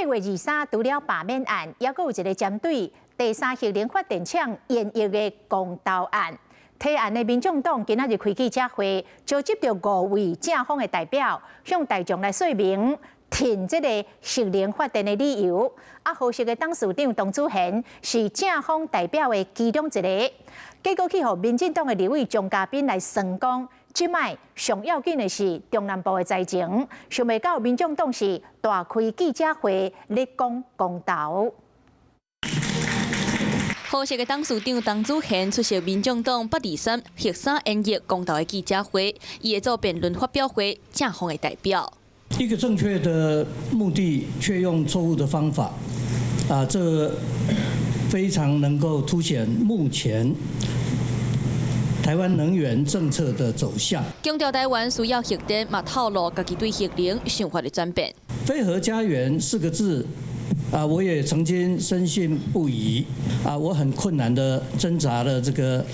8月23，除了罢免案，也有一个针对第三核能发电厂延役的公投案。提案的民众党今仔日开记者会，召集着5位正方的代表，向大众来说明停这个核能发电的理由。合适的董事长董子贤是正方代表的其中一个。结果去互民进党的立委张嘉宾来算讲，即摆上要紧的是中南部的灾情，想袂到民众党是大开记者会咧讲公投。合适的董事长董子贤出席民众党823核3延役公投的记者会，伊会做辩论发表会，正方的代表。一个正确的目的，却用错误的方法，这非常能够凸显目前台湾能源政策的走向。强调台湾需要核电，嘛透露家己对核能想法的转变。非核家园4个字，我也曾经深信不疑，我很困难的挣扎了这个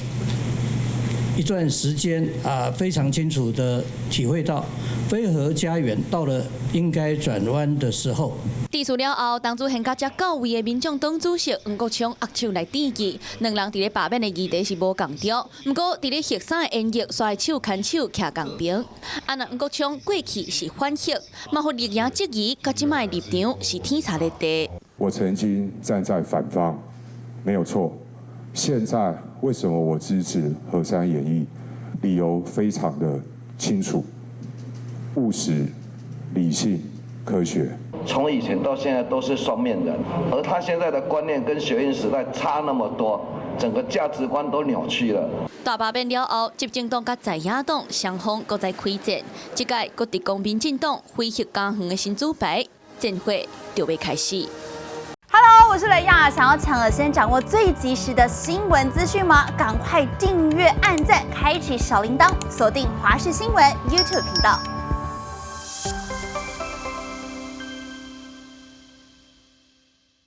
一段时间，非常清楚的体会到，非核家园到了应该转弯的时候。提出了后，董子贤甲这9位的民众党主席黄国昌握手来致意，两人伫咧罢免的议题是无共调，不过伫咧核3的延役，甩手牵手徛共边。那黄国昌过去是反核，嘛互立言质疑，甲即摆立场是天差地地。我曾经站在反方，没有错。现在为什么我支持核3延役？理由非常的清楚，务实、理性、科学。从以前到现在都是双面人，而他现在的观念跟学运时代差那么多，整个价值观都扭曲了。大罢免了后，执政党甲在野党双方各在开战，这届各提供民进党非核加园的新主牌，战会就要开始。Hello， 我是雷亚，想要抢先掌握最及时的新闻资讯吗？赶快订阅、按赞、开启小铃铛，锁定华视新闻 YouTube 频道。